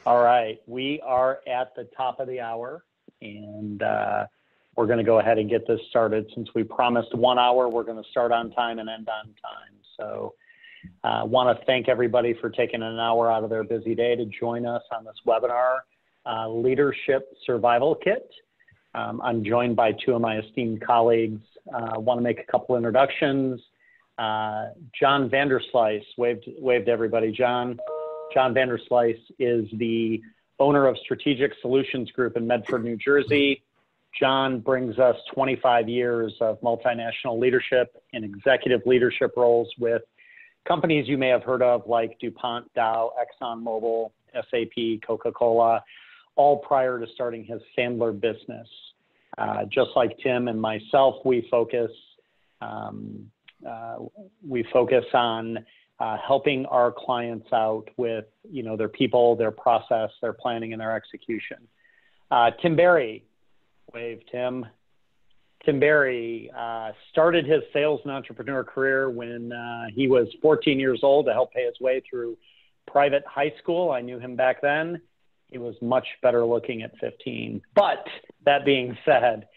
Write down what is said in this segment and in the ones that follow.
All right, we are at the top of the hour, and we're going to go ahead and get this started. Since we promised 1 hour, we're going to start on time and end on time. So I want to thank everybody for taking an hour out of their busy day to join us on this webinar, Leadership Survival Kit. I'm joined by two of my esteemed colleagues. I want to make a couple introductions. John Vanderslice, wave to everybody. John Vanderslice is the owner of Strategic Solutions Group in Medford, New Jersey. John brings us 25 years of multinational leadership and executive leadership roles with companies you may have heard of like DuPont, Dow, ExxonMobil, SAP, Coca-Cola, all prior to starting his Sandler business. Just like Tim and myself, we focus on helping our clients out with, their people, their process, their planning, and their execution. Tim Barry, wave Tim. Tim Barry started his sales and entrepreneur career when he was 14 years old to help pay his way through private high school. I knew him back then. He was much better looking at 15. But that being said,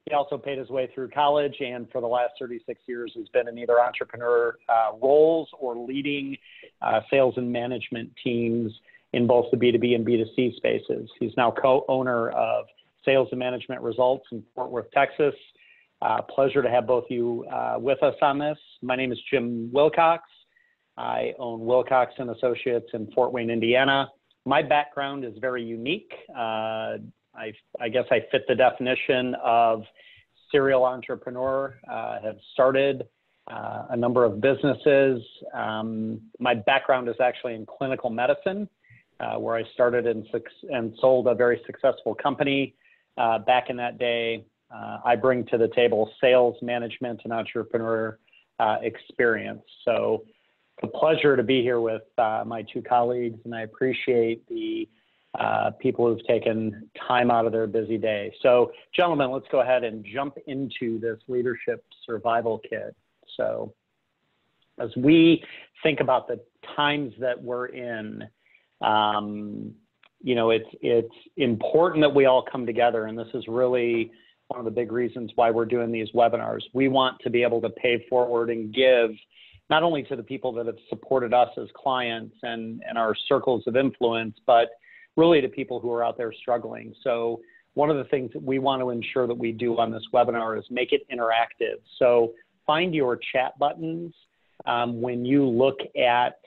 he also paid his way through college, and for the last 36 years has been in either entrepreneur roles or leading sales and management teams in both the B2B and B2C spaces. He's now co-owner of Sales and Management Results in Fort Worth, Texas. Pleasure to have both of you with us on this. My name is Jim Wilcox. I own Wilcox and Associates in Fort Wayne, Indiana. My background is very unique. I guess I fit the definition of serial entrepreneur, have started a number of businesses. My background is actually in clinical medicine, where I started and sold a very successful company back in that day. I bring to the table sales, management, and entrepreneur experience. So it's a pleasure to be here with my two colleagues, and I appreciate the people who've taken time out of their busy day. So gentlemen, let's go ahead and jump into this leadership survival kit. So as we think about the times that we're in, it's important that we all come together, and this is really one of the big reasons why we're doing these webinars. We want to be able to pay forward and give not only to the people that have supported us as clients and our circles of influence, but really to people who are out there struggling. So one of the things that we want to ensure that we do on this webinar is make it interactive. So find your chat buttons. When you look at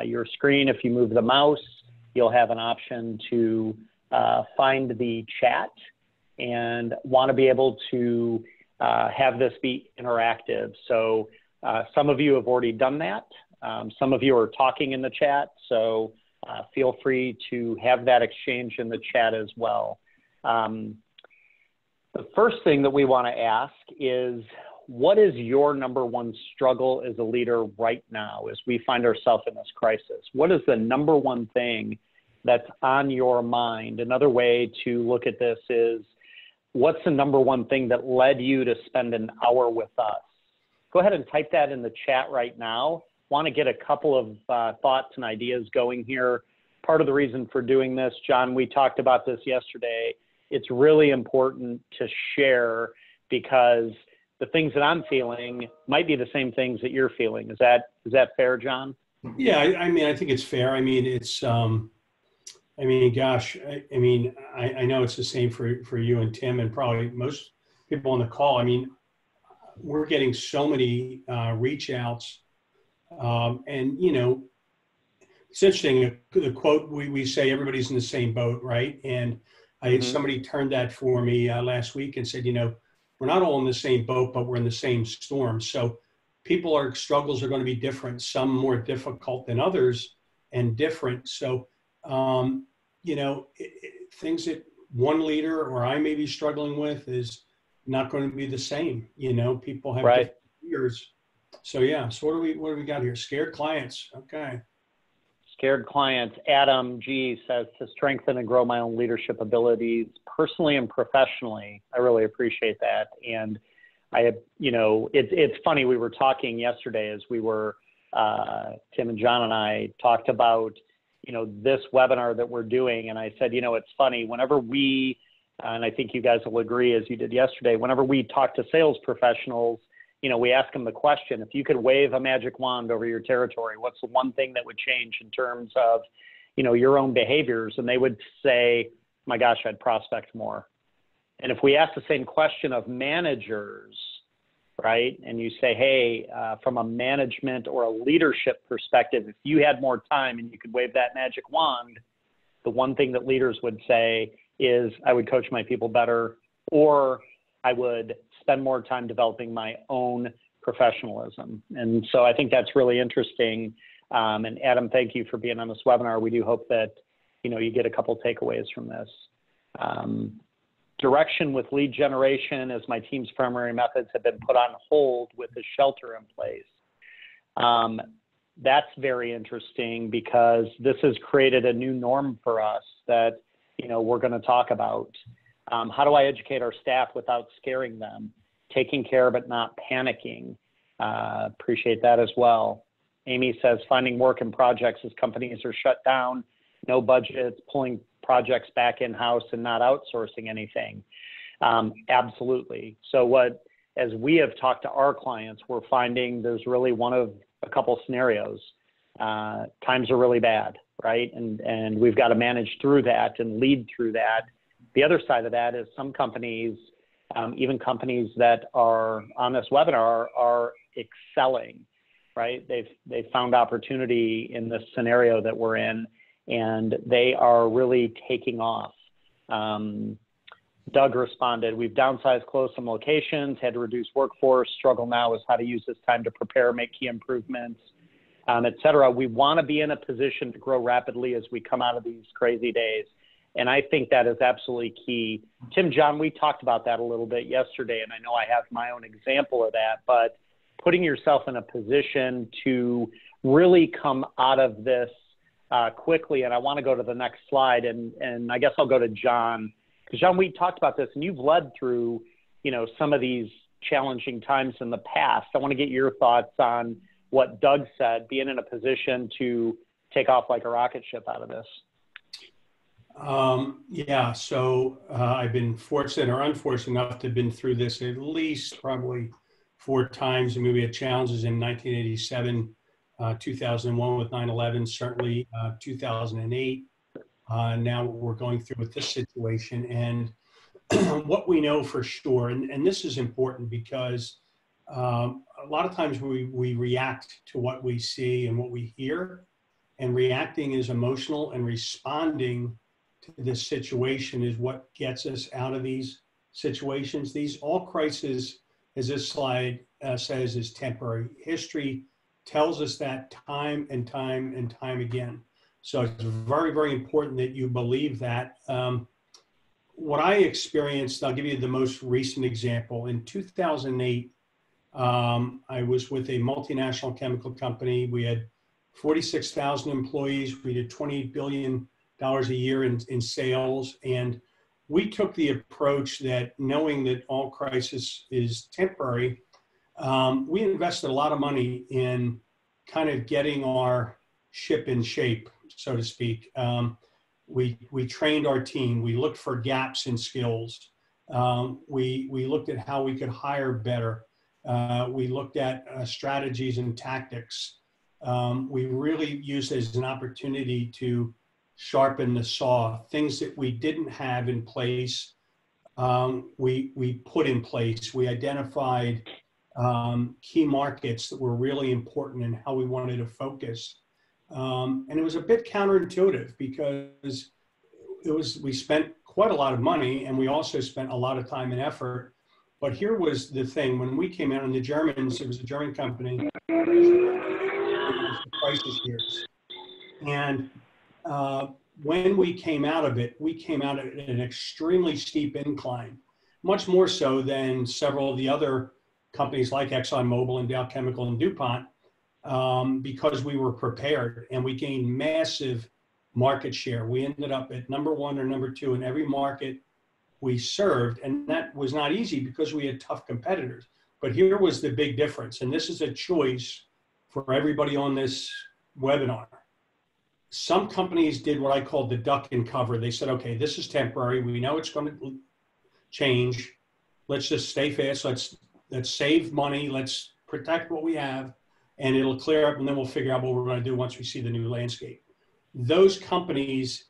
your screen, if you move the mouse, you'll have an option to find the chat, and want to be able to have this be interactive. So some of you have already done that. Some of you are talking in the chat, so feel free to have that exchange in the chat as well. The first thing that we want to ask is, what is your number one struggle as a leader right now as we find ourselves in this crisis? What is the number one thing that's on your mind? Another way to look at this is, what's the number one thing that led you to spend an hour with us? Go ahead and type that in the chat right now. Want to get a couple of thoughts and ideas going here. Part of the reason for doing this, John, we talked about this yesterday. It's really important to share, because the things that I'm feeling might be the same things that you're feeling. Is that fair, John? Yeah, I think it's fair. I know it's the same for you and Tim and probably most people on the call. We're getting so many reach outs. It's interesting, the quote we say, everybody's in the same boat, right? And I had somebody turned that for me last week and said, we're not all in the same boat, but we're in the same storm. So struggles are going to be different, some more difficult than others and different. So, things that one leader or I may be struggling with is not going to be the same. People have different fears. So yeah, so what do we got here? Scared clients. Okay. Scared clients. Adam G says, to strengthen and grow my own leadership abilities personally and professionally. I really appreciate that. And it's funny, we were talking yesterday as we were, Tim and John and I talked about this webinar that we're doing. And I said, it's funny, whenever we, and I think you guys will agree as you did yesterday, whenever we talk to sales professionals, we ask them the question, if you could wave a magic wand over your territory, what's the one thing that would change in terms of, your own behaviors? And they would say, my gosh, I'd prospect more. And if we ask the same question of managers, right, and you say, hey, from a management or a leadership perspective, if you had more time and you could wave that magic wand, the one thing that leaders would say is, I would coach my people better, or I would spend more time developing my own professionalism. And so I think that's really interesting. And Adam, thank you for being on this webinar. We do hope that, you get a couple takeaways from this. Direction with lead generation, as my team's primary methods have been put on hold with the shelter in place. That's very interesting because this has created a new norm for us that, we're going to talk about. How do I educate our staff without scaring them? Taking care but not panicking. Appreciate that as well. Amy says, finding work and projects as companies are shut down, no budgets, pulling projects back in-house and not outsourcing anything. Absolutely. So as we have talked to our clients, we're finding there's really one of a couple scenarios. Times are really bad, right? And we've got to manage through that and lead through that. The other side of that is some companies, even companies that are on this webinar, are excelling, right? They've found opportunity in this scenario that we're in, and they are really taking off. Doug responded, we've downsized, closed some locations, had to reduce workforce. Struggle now is how to use this time to prepare, make key improvements, et cetera. We want to be in a position to grow rapidly as we come out of these crazy days. And I think that is absolutely key. Tim, John, we talked about that a little bit yesterday, and I know I have my own example of that, but putting yourself in a position to really come out of this quickly. And I want to go to the next slide, and I guess I'll go to John, because John, we talked about this, and you've led through, some of these challenging times in the past. I want to get your thoughts on what Doug said, being in a position to take off like a rocket ship out of this. Yeah, so I've been fortunate or unfortunate enough to have been through this at least probably 4 times. I mean, we had challenges in 1987, 2001 with 9/11, certainly 2008. Now we're going through with this situation. And what we know for sure, and this is important because a lot of times we react to what we see and what we hear, and reacting is emotional, and responding to this situation is what gets us out of these situations. All crises, as this slide says, is temporary. History tells us that time and time and time again. So it's very, very important that you believe that. What I experienced, I'll give you the most recent example. In 2008, I was with a multinational chemical company. We had 46,000 employees. We did $28 billion a year in sales. And we took the approach that, knowing that all crisis is temporary, we invested a lot of money in kind of getting our ship in shape, so to speak. We trained our team. We looked for gaps in skills. We looked at how we could hire better. We looked at strategies and tactics. We really used it as an opportunity to sharpen the saw. Things that we didn't have in place, we put in place. We identified key markets that were really important and how we wanted to focus. And it was a bit counterintuitive because we spent quite a lot of money, and we also spent a lot of time and effort. But here was the thing: when we came out, and the Germans, it was a German company, it was the crisis years. And when we came out of it, we came out at an extremely steep incline, much more so than several of the other companies like ExxonMobil and Dow Chemical and DuPont, because we were prepared, and we gained massive market share. We ended up at number 1 or number 2 in every market we served, and that was not easy because we had tough competitors. But here was the big difference, and this is a choice for everybody on this webinar. Some companies did what I called the duck and cover. They said, okay, this is temporary. We know it's going to change. Let's just stay fast. Let's save money. Let's protect what we have, and it'll clear up, and then we'll figure out what we're going to do once we see the new landscape. Those companies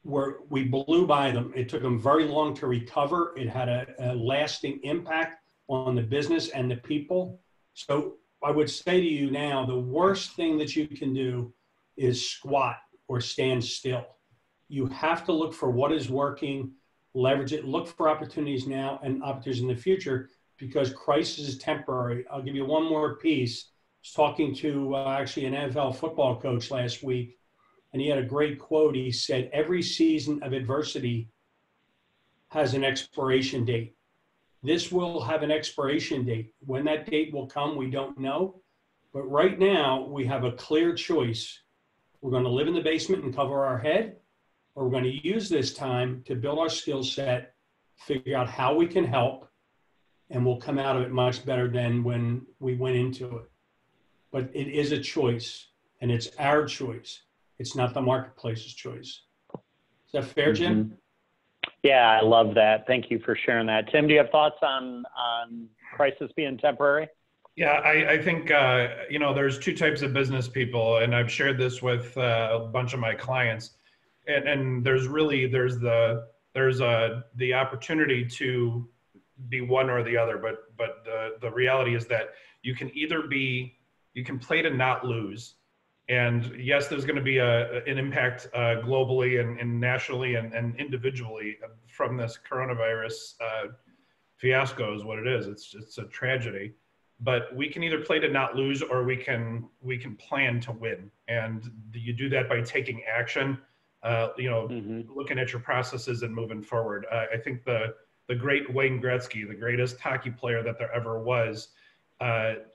we blew by them. It took them very long to recover. It had a lasting impact on the business and the people. So I would say to you now, the worst thing that you can do is squat or stand still. You have to look for what is working, leverage it, look for opportunities now and opportunities in the future, because crisis is temporary. I'll give you one more piece. I was talking to actually an NFL football coach last week, and he had a great quote. He said, every season of adversity has an expiration date. This will have an expiration date. When that date will come, we don't know. But right now, we have a clear choice. We're going to live in the basement and cover our head, or we're going to use this time to build our skill set, figure out how we can help, and we'll come out of it much better than when we went into it. But it is a choice, and it's our choice. It's not the marketplace's choice. Is that fair, Jim? Mm-hmm. Yeah, I love that. Thank you for sharing that. Tim, do you have thoughts on crisis being temporary? Yeah, I think, you know, there's two types of business people, and I've shared this with a bunch of my clients. And there's the opportunity to be one or the other, but the reality is that you can you can play to not lose. And yes, there's going to be an impact globally and nationally and individually from this coronavirus fiasco is what it is. It's a tragedy, but we can either play to not lose, or we can plan to win. And you do that by taking action, you know, looking at your processes and moving forward. I think the great Wayne Gretzky, the greatest hockey player that there ever was,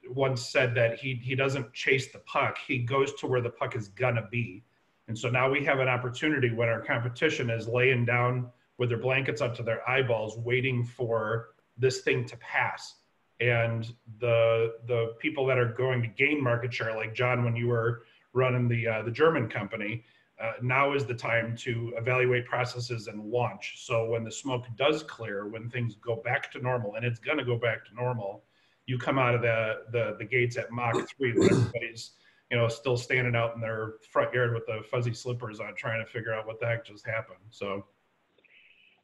once said that he doesn't chase the puck, he goes to where the puck is gonna be. And so now we have an opportunity when our competition is laying down with their blankets up to their eyeballs, waiting for this thing to pass. And the people that are going to gain market share, like John, when you were running the German company, now is the time to evaluate processes and launch. So when the smoke does clear, when things go back to normal, and it's gonna go back to normal, you come out of the gates at Mach 3 when everybody's, you know, still standing out in their front yard with the fuzzy slippers on, trying to figure out what the heck just happened. So.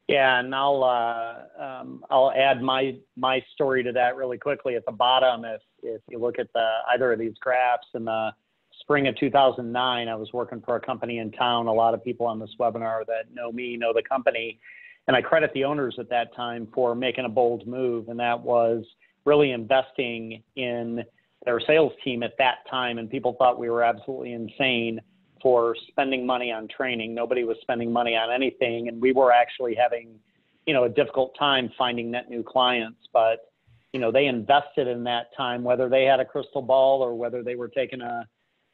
Yeah, and I'll add my story to that really quickly. At the bottom, if you look at either of these graphs, in the spring of 2009, I was working for a company in town. A lot of people on this webinar that know me know the company, and I credit the owners at that time for making a bold move, and that was really investing in their sales team at that time. And people thought we were absolutely insane for spending money on training. Nobody was spending money on anything. And we were actually having, you know, a difficult time finding net new clients. But, you know, they invested in that time, whether they had a crystal ball or whether they were taking a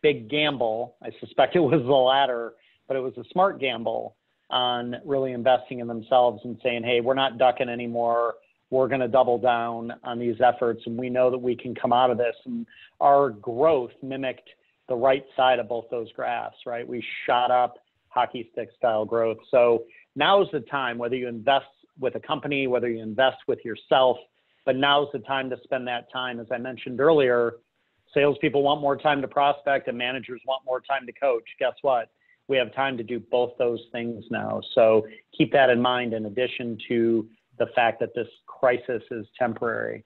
big gamble. I suspect it was the latter, but it was a smart gamble on really investing in themselves and saying, hey, we're not ducking anymore. We're going to double down on these efforts, and we know that we can come out of this. And our growth mimicked the right side of both those graphs, right? We shot up hockey stick style growth. So now is the time, whether you invest with a company, whether you invest with yourself, but now's the time to spend that time. As I mentioned earlier, salespeople want more time to prospect and managers want more time to coach. Guess what? We have time to do both those things now. So keep that in mind, in addition to the fact that this crisis is temporary.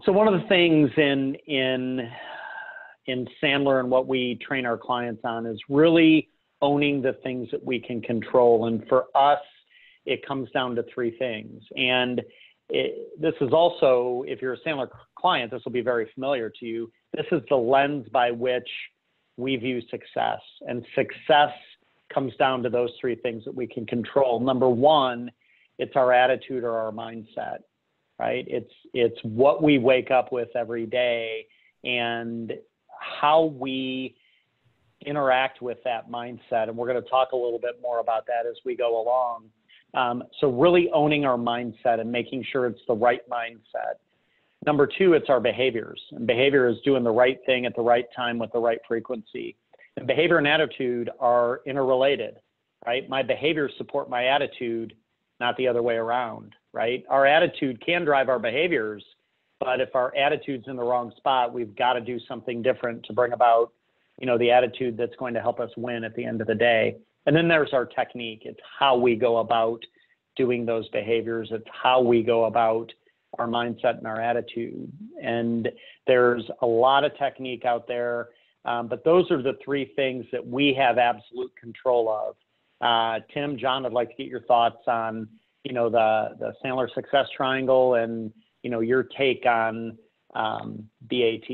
So one of the things in Sandler and what we train our clients on is really owning the things that we can control. And for us, it comes down to three things. And this is also, if you're a Sandler client, this will be very familiar to you. This is the lens by which we view success. And success comes down to those three things that we can control. Number one, it's our attitude or our mindset, right? It's what we wake up with every day and how we interact with that mindset. And we're going to talk a little bit more about that as we go along. So really owning our mindset and making sure it's the right mindset. Number two, it's our behaviors. And behavior is doing the right thing at the right time with the right frequency. And behavior and attitude are interrelated, right? My behaviors support my attitude, not the other way around, right? Our attitude can drive our behaviors, but if our attitude's in the wrong spot, we've got to do something different to bring about, the attitude that's going to help us win at the end of the day. And then there's our technique. It's how we go about doing those behaviors. It's how we go about our mindset and our attitude. And there's a lot of technique out there, but those are the three things that we have absolute control of. Tim, John, I'd like to get your thoughts on, the Sandler success triangle and, your take on BAT.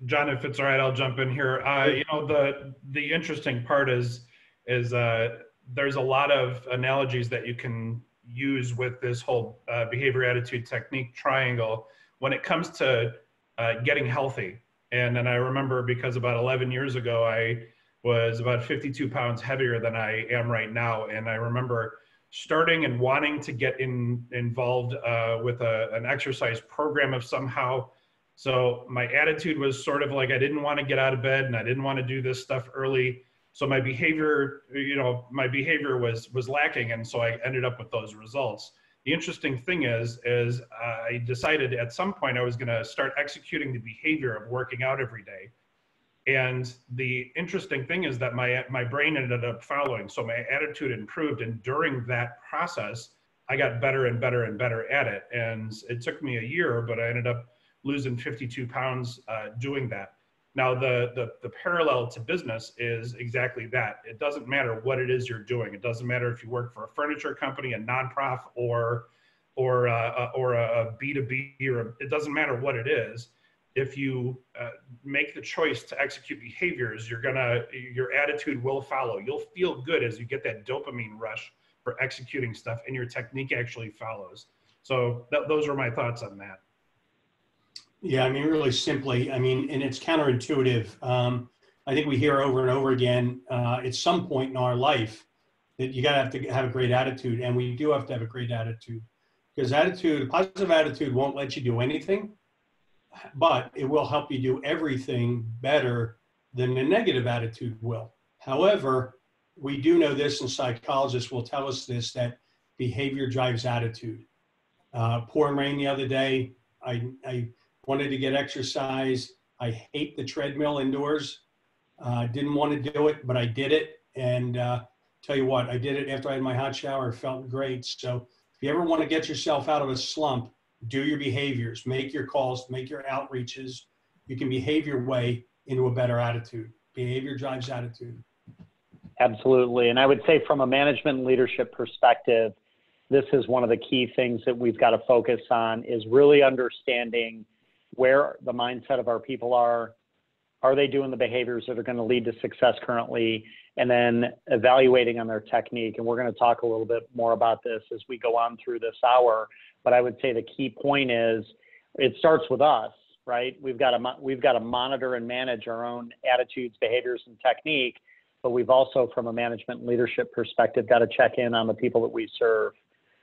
John, if it's all right, I'll jump in here. The interesting part is there's a lot of analogies that you can use with this whole behavior, attitude, technique triangle when it comes to getting healthy. And I remember because about 11 years ago, I was about 52 pounds heavier than I am right now. And I remember starting and wanting to get involved with an exercise program of somehow. So my attitude was sort of like I didn't want to get out of bed and I didn't want to do this stuff early. So my behavior, was lacking. And so I ended up with those results. The interesting thing is I decided at some point I was going to start executing the behavior of working out every day. And the interesting thing is that my brain ended up following. So my attitude improved. And during that process, I got better and better and better at it. And it took me a year, but I ended up losing 52 pounds doing that. Now, the parallel to business is exactly that. It doesn't matter what it is you're doing. It doesn't matter if you work for a furniture company, a nonprofit, or a B2B, it doesn't matter what it is. If you make the choice to execute behaviors, your attitude will follow. You'll feel good as you get that dopamine rush for executing stuff, and your technique actually follows. So those are my thoughts on that. Yeah, really simply, and it's counterintuitive. I think we hear over and over again at some point in our life that you have to have a great attitude, and we do have to have a great attitude, because positive attitude won't let you do anything, but it will help you do everything better than a negative attitude will. However, we do know this, and psychologists will tell us this, that behavior drives attitude. Pouring rain the other day, I wanted to get exercise. I hate the treadmill indoors. Didn't want to do it, but I did it. And tell you what, I did it after I had my hot shower. It felt great. So if you ever want to get yourself out of a slump, do your behaviors, make your calls, make your outreaches. You can behave your way into a better attitude. Behavior drives attitude. Absolutely. And I would say from a management and leadership perspective, this is one of the key things that we've got to focus on, is really understanding where the mindset of our people are. Are they doing the behaviors that are going to lead to success currently? And then evaluating on their technique. And we're going to talk a little bit more about this as we go on through this hour. But I would say the key point is it starts with us, right? We've got to monitor and manage our own attitudes, behaviors, and technique. But we've also, from a management and leadership perspective, got to check in on the people that we serve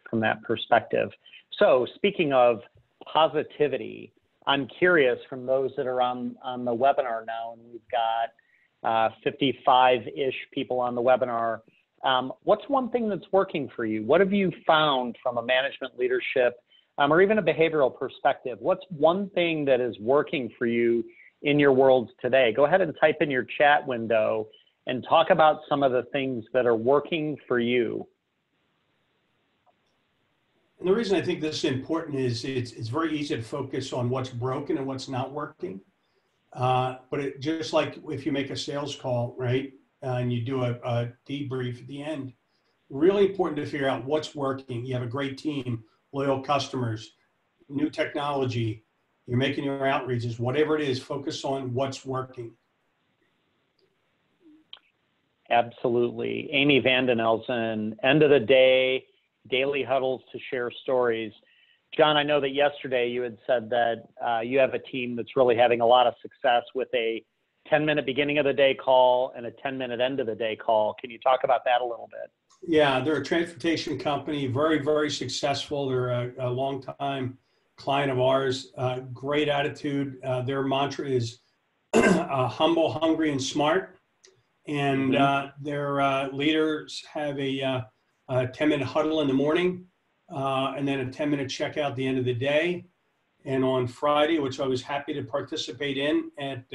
from that perspective. So speaking of positivity, I'm curious, from those that are on the webinar now, and we've got 55-ish people on the webinar, what's one thing that's working for you? What have you found from a management, leadership, or even a behavioral perspective? What's one thing that is working for you in your world today? Go ahead and type in your chat window and talk about some of the things that are working for you. And the reason I think this is important is it's very easy to focus on what's broken and what's not working. But just like if you make a sales call, right, and you do a debrief at the end, really important to figure out what's working. You have a great team, loyal customers, new technology, you're making your outreaches, whatever it is, focus on what's working. Absolutely. Amy Vanden Elsen, end of the day, daily huddles to share stories. John, I know that yesterday you had said that you have a team that's really having a lot of success with a 10-minute beginning of the day call and a 10-minute end of the day call. Can you talk about that a little bit? Yeah, they're a transportation company, very, very successful. They're a long-time client of ours, great attitude. Their mantra is humble, hungry, and smart. And their leaders have a 10-minute huddle in the morning, and then a 10-minute checkout at the end of the day. And on Friday, which I was happy to participate in at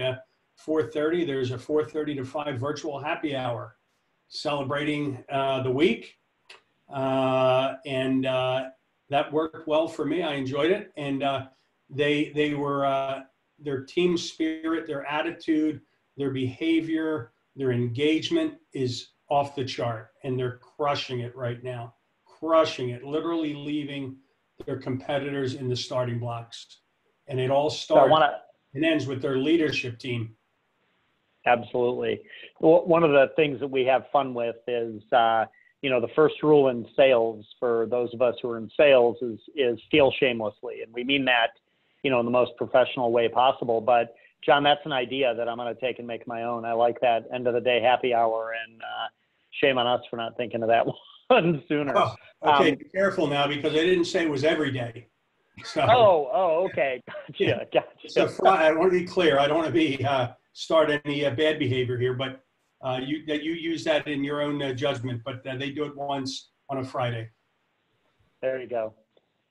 4:30, there's a 4:30 to 5 virtual happy hour celebrating the week. And that worked well for me. I enjoyed it. And they were, their team spirit, their attitude, their behavior, their engagement is off the chart, and they're crushing it right now, crushing it, literally leaving their competitors in the starting blocks. And it all starts and ends with their leadership team. Absolutely. Well, one of the things that we have fun with is, the first rule in sales for those of us who are in sales is feel shamelessly. And we mean that, in the most professional way possible. But John, that's an idea that I'm going to take and make my own. I like that end of the day happy hour, and shame on us for not thinking of that one sooner. Oh, okay, be careful now, because I didn't say it was every day. So, okay. Gotcha. So I want to be clear. I don't want to be start any bad behavior here, but you use that in your own judgment. But they do it once on a Friday. There you go.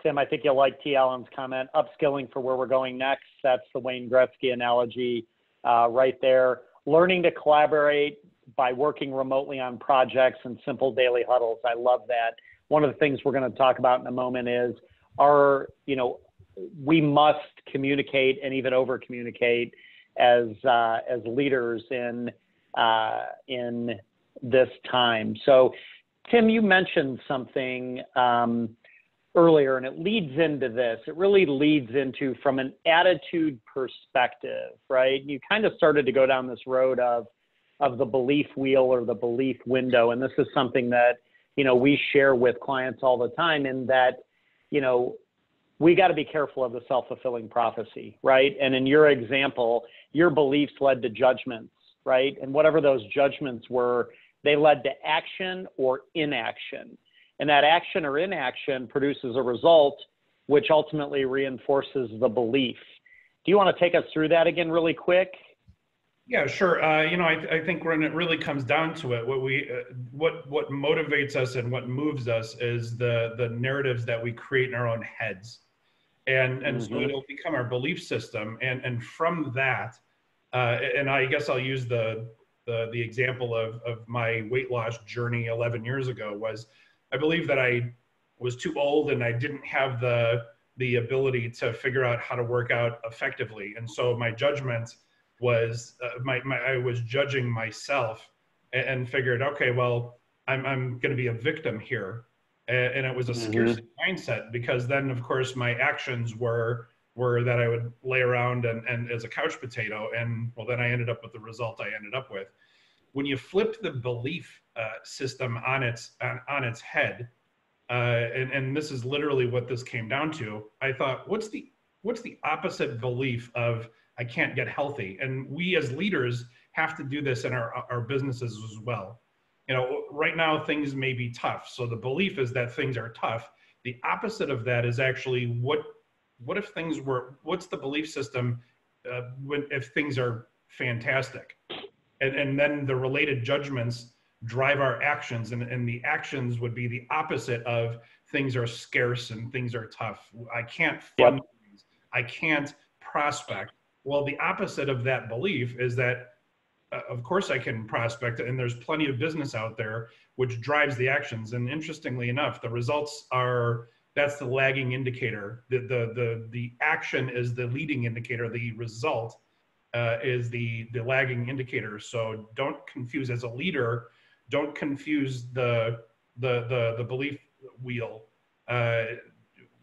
Tim, I think you'll like T. Allen's comment, upskilling for where we're going next. That's the Wayne Gretzky analogy right there. Learning to collaborate by working remotely on projects and simple daily huddles. I love that. One of the things we're going to talk about in a moment is we must communicate and even over communicate as leaders in this time. So Tim, you mentioned something earlier, and it leads into this. It really leads into, from an attitude perspective, right? You kind of started to go down this road of the belief wheel or the belief window. And this is something that, we share with clients all the time, in that, we got to be careful of the self-fulfilling prophecy, right? And in your example, your beliefs led to judgments, right? And whatever those judgments were, they led to action or inaction. And that action or inaction produces a result, which ultimately reinforces the belief. Do you want to take us through that again really quick? Yeah, sure. I think when it really comes down to it, what motivates us and what moves us is the narratives that we create in our own heads. And so it'll become our belief system. And from that, and I guess I'll use the example of my weight loss journey 11 years ago. Was I believe that I was too old and I didn't have the ability to figure out how to work out effectively. And so my judgment was I was judging myself and figured, okay, well, I'm going to be a victim here. And it was a scarcity mindset, because then of course my actions were that I would lay around and as a couch potato. And well, then I ended up with the result I ended up with. When you flip the belief system on its head, and this is literally what this came down to, I thought, what's the opposite belief of I can't get healthy? And we as leaders have to do this in our businesses as well. Right now things may be tough. So the belief is that things are tough. The opposite of that is actually what if things were, what's the belief system if things are fantastic? And then the related judgments drive our actions, and the actions would be the opposite of things are scarce and things are tough. I can't fund things. I can't prospect. Well, the opposite of that belief is that, of course I can prospect, and there's plenty of business out there, which drives the actions. And interestingly enough, the results that's the lagging indicator. The action is the leading indicator. The result is the lagging indicator. So don't confuse, as a leader, don't confuse the belief wheel.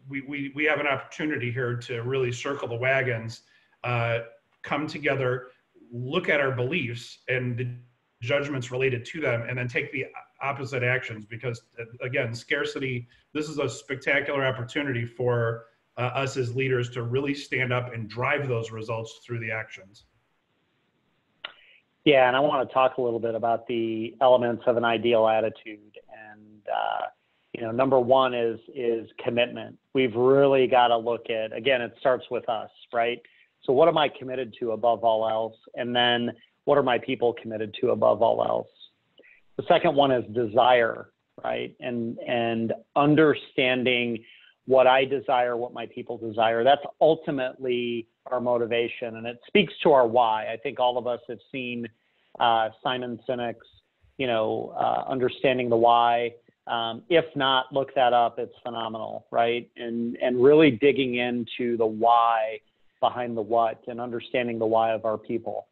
We have an opportunity here to really circle the wagons, come together, look at our beliefs and the judgments related to them, and then take the opposite actions. Because again, scarcity, this is a spectacular opportunity for us as leaders to really stand up and drive those results through the actions. Yeah, and I want to talk a little bit about the elements of an ideal attitude. And number one is commitment. We've really got to look at, again, it starts with us, right? So what am I committed to above all else? And then what are my people committed to above all else? The second one is desire, right? And understanding what I desire, what my people desire. That's ultimately our motivation. And it speaks to our why. I think all of us have seen Simon Sinek's, Understanding the Why. If not, look that up. It's phenomenal, right? And really digging into the why behind the what and understanding the why of our people.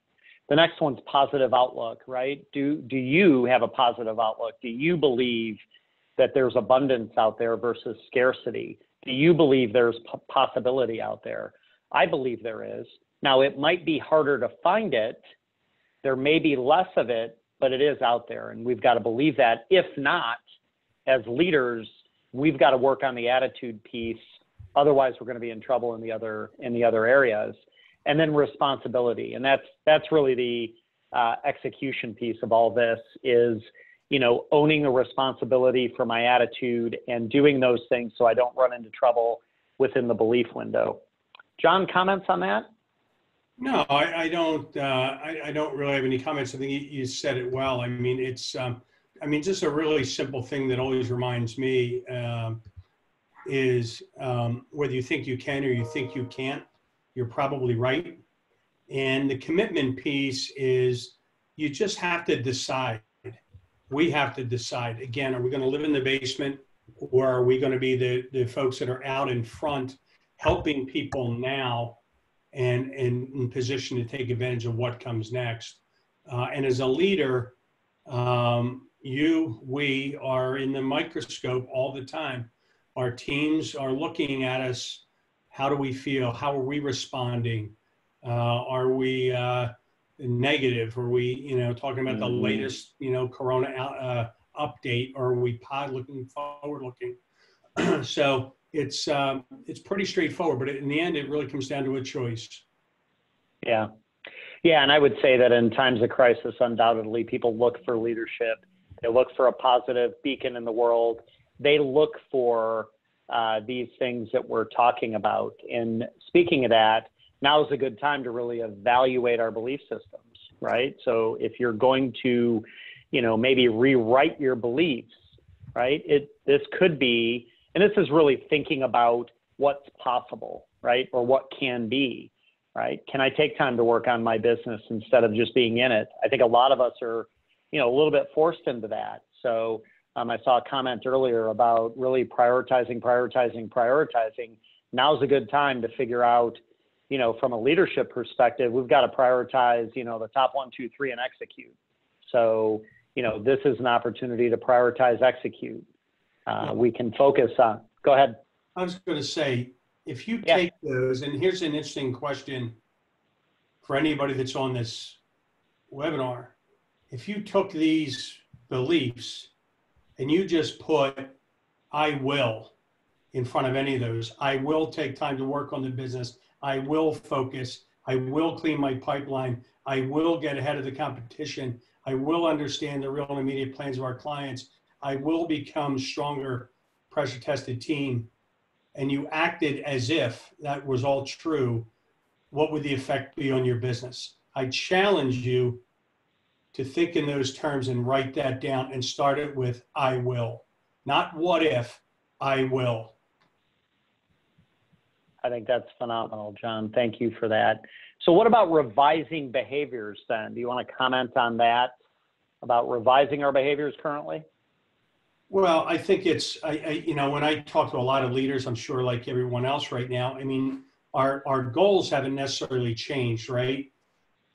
The next one's positive outlook, right? Do you have a positive outlook? Do you believe that there's abundance out there versus scarcity? Do you believe there's possibility out there? I believe there is. Now, it might be harder to find it. There may be less of it, but it is out there, and we've got to believe that. If not, as leaders, we've got to work on the attitude piece. Otherwise, we're going to be in trouble in the other areas. And then responsibility, and that's really the execution piece of all this is, owning the responsibility for my attitude and doing those things so I don't run into trouble within the belief window. John, comments on that? No, I don't. I don't really have any comments. I think you said it well. I mean, it's. Just a really simple thing that always reminds me is whether you think you can or you think you can't, you're probably right. And the commitment piece is you just have to decide. We have to decide. Again, are we going to live in the basement, or are we going to be the folks that are out in front helping people now and in position to take advantage of what comes next? And as a leader, we are in the microscope all the time. Our teams are looking at us. How do we feel? How are we responding? Are we negative? Are we, talking about the latest, Corona update? Or are we looking forward looking? So it's pretty straightforward, but in the end, it really comes down to a choice. Yeah. Yeah. And I would say that in times of crisis, undoubtedly, people look for leadership. They look for a positive beacon in the world. They look for these things that we're talking about. And speaking of that, now is a good time to really evaluate our belief systems, right? So if you're going to, maybe rewrite your beliefs, right? This could be, and this is really thinking about what's possible, right? Or what can be, right? Can I take time to work on my business instead of just being in it? I think a lot of us are, a little bit forced into that. So I saw a comment earlier about really prioritizing. Now's a good time to figure out, from a leadership perspective, we've got to prioritize, the top 1, 2, 3 and execute. So, this is an opportunity to prioritize, execute. We can focus on, go ahead. I was going to say, if you take those, and here's an interesting question for anybody that's on this webinar. If you took these beliefs and you just put, I will, in front of any of those, I will take time to work on the business, I will focus, I will clean my pipeline, I will get ahead of the competition, I will understand the real and immediate plans of our clients, I will become stronger, pressure-tested team, and you acted as if that was all true, what would the effect be on your business? I challenge you to think in those terms and write that down and start it with, I will. Not what if, I will. I think that's phenomenal, John. Thank you for that. So what about revising behaviors then? Do you want to comment on that, about revising our behaviors currently? Well, I think it's, when I talk to a lot of leaders, I'm sure like everyone else right now, our goals haven't necessarily changed, right?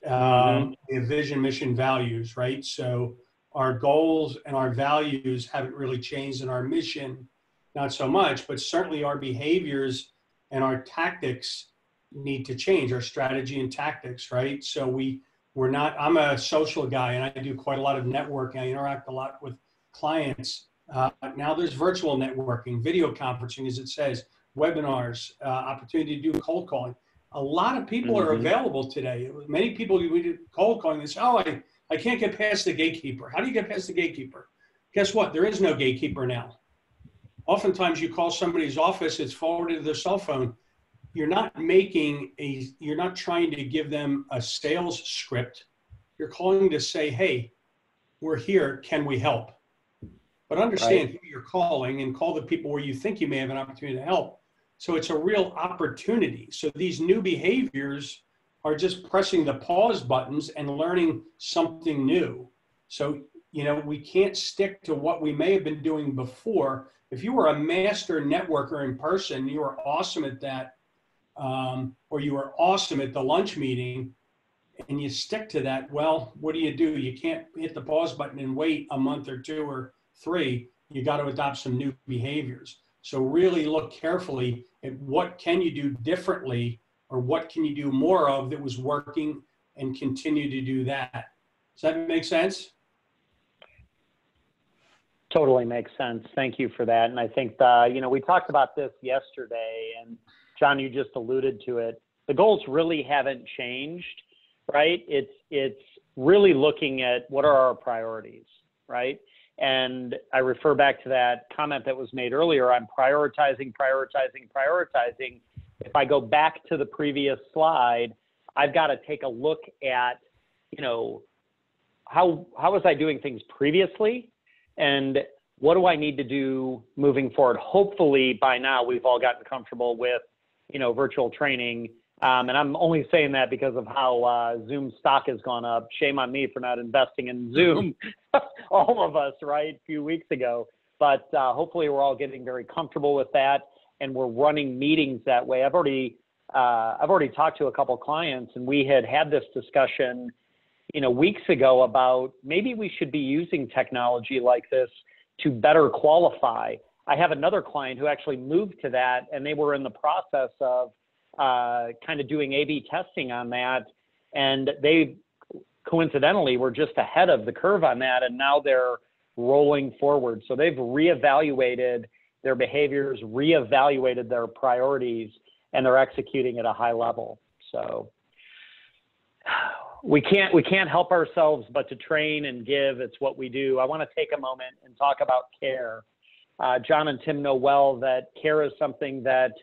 We have vision, mission, values, right? So our goals and our values haven't really changed, and our mission, not so much, but certainly our behaviors and our tactics need to change, our strategy and tactics, right? So we're not, I'm a social guy and I do quite a lot of networking. I interact a lot with clients. Now there's virtual networking, video conferencing, as it says, webinars, opportunity to do cold calling. A lot of people are available today. Many people we do cold calling, they say, oh, I can't get past the gatekeeper. How do you get past the gatekeeper? Guess what? There is no gatekeeper now. Oftentimes you call somebody's office, it's forwarded to their cell phone. you're not trying to give them a sales script. You're calling to say, hey, we're here, can we help? But understand who you're calling and call the people where you think you may have an opportunity to help. So it's a real opportunity. So these new behaviors are just pressing the pause buttons and learning something new. So, you know, we can't stick to what we may have been doing before. If you were a master networker in person, you were awesome at that, or you were awesome at the lunch meeting, and you stick to that, well, what do? You can't hit the pause button and wait a month or 2 or 3. You got to adopt some new behaviors. So really look carefully at what can you do differently, or what can you do more of that was working, and continue to do that. Does that make sense? Totally makes sense. Thank you for that. And I think, you know, we talked about this yesterday, and John, you just alluded to it. The goals really haven't changed, right? It's really looking at what are our priorities, right? And I refer back to that comment that was made earlier. I'm prioritizing. If I go back to the previous slide, I've got to take a look at, you know, how was I doing things previously, and what do I need to do moving forward? Hopefully by now we've all gotten comfortable with, you know, virtual training. And I'm only saying that because of how Zoom stock has gone up. Shame on me for not investing in Zoom, all of us, right, a few weeks ago. But hopefully we're all getting very comfortable with that, and we're running meetings that way. I've already talked to a couple clients, and we had this discussion, you know, weeks ago about maybe we should be using technology like this to better qualify. I have another client who actually moved to that, and they were in the process of kind of doing A/B testing on that, and they coincidentally were just ahead of the curve on that, and now they're rolling forward. So they've reevaluated their behaviors, reevaluated their priorities, and they're executing at a high level. So we can't help ourselves but to train and give. It's what we do. I want to take a moment and talk about KARE. John and Tim know well that KARE is something that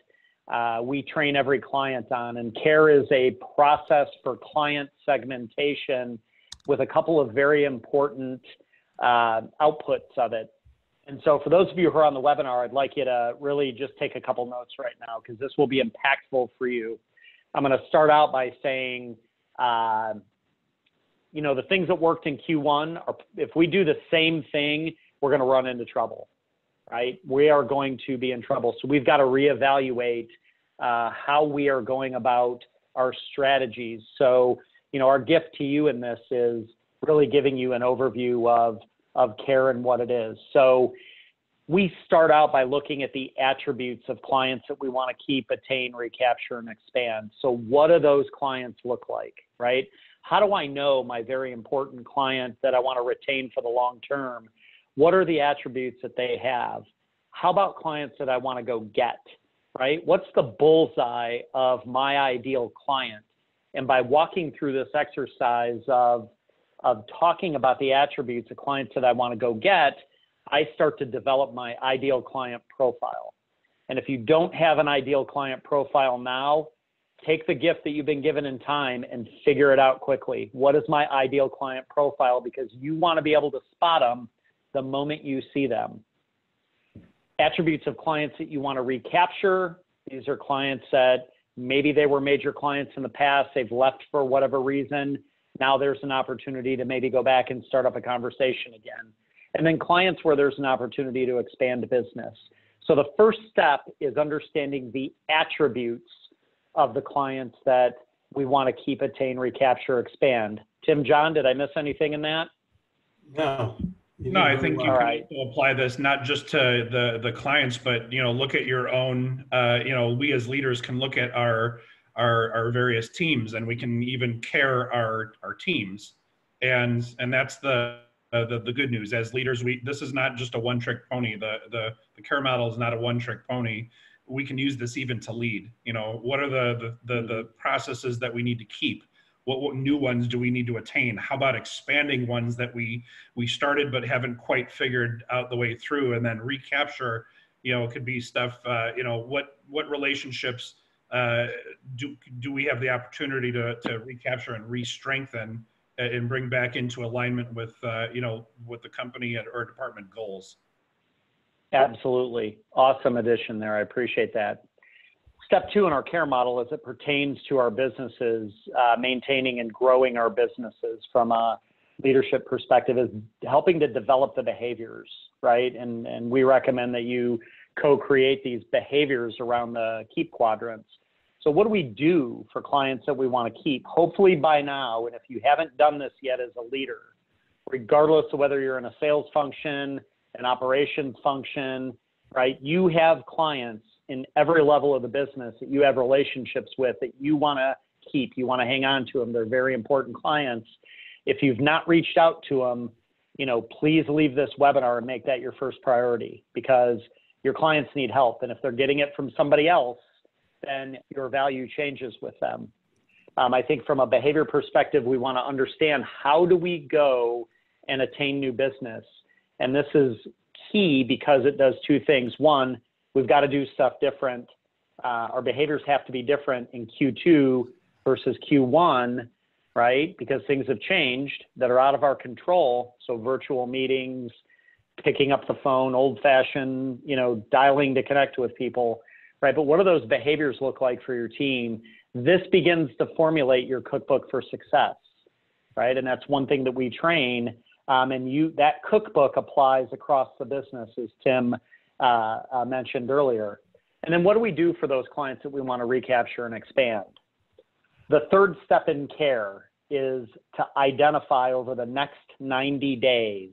we train every client on, and KARE is a process for client segmentation with a couple of very important outputs of it. And so for those of you who are on the webinar, I'd like you to really just take a couple notes right now, because this will be impactful for you. I'm going to start out by saying, you know, the things that worked in Q1, are, if we do the same thing, we're going to run into trouble, right? We are going to be in trouble. So we've got to reevaluate how we are going about our strategies. So, you know, our gift to you in this is really giving you an overview of KARE and what it is. So we start out by looking at the attributes of clients that we want to keep, attain, recapture, and expand. So what do those clients look like, right? How do I know my very important client that I want to retain for the long term? What are the attributes that they have? How about clients that I want to go get, right? What's the bullseye of my ideal client? And by walking through this exercise of talking about the attributes of clients that I want to go get, I start to develop my ideal client profile. And if you don't have an ideal client profile now, take the gift that you've been given in time and figure it out quickly. What is my ideal client profile? Because you want to be able to spot them the moment you see them. Attributes of clients that you want to recapture. These are clients that maybe they were major clients in the past. They've left for whatever reason. Now there's an opportunity to maybe go back and start up a conversation again. And then clients where there's an opportunity to expand business. So the first step is understanding the attributes of the clients that we want to keep, attain, recapture, expand. Tim, John, did I miss anything in that? No. No, I think you can also apply this not just to the clients, but, you know, look at your own, you know, we as leaders can look at our various teams, and we can even KARE our teams. And that's the good news. As leaders, this is not just a one-trick pony. The KARE model is not a one-trick pony. We can use this even to lead. You know, what are the processes that we need to keep? What new ones do we need to attain? How about expanding ones that we started but haven't quite figured out the way through? And then recapture, you know, it could be stuff, you know, what relationships do we have the opportunity to recapture and re-strengthen and bring back into alignment with, with the company or department goals? Absolutely. Awesome addition there. I appreciate that. Step 2 in our KARE model, as it pertains to our businesses, maintaining and growing our businesses from a leadership perspective, is helping to develop the behaviors, right? And we recommend that you co-create these behaviors around the keep quadrants. So what do we do for clients that we want to keep? Hopefully by now, and if you haven't done this yet as a leader, regardless of whether you're in a sales function, an operations function, right? You have clients in every level of the business that you have relationships with that you want to keep. You want to hang on to them. They're very important clients. If you've not reached out to them, please leave this webinar and make that your first priority, because your clients need help. And if they're getting it from somebody else, then your value changes with them. I think from a behavior perspective, we want to understand, how do we go and attain new business? And this is key because it does 2 things. One, we've got to do stuff different. Our behaviors have to be different in Q2 versus Q1, right? Because things have changed that are out of our control. So virtual meetings, picking up the phone, old-fashioned, dialing to connect with people, right? But what do those behaviors look like for your team? This begins to formulate your cookbook for success, right? And that's one thing that we train. And that cookbook applies across the business, as Tim mentioned earlier. And then what do we do for those clients that we want to recapture and expand? The third step in KARE is to identify over the next 90 days,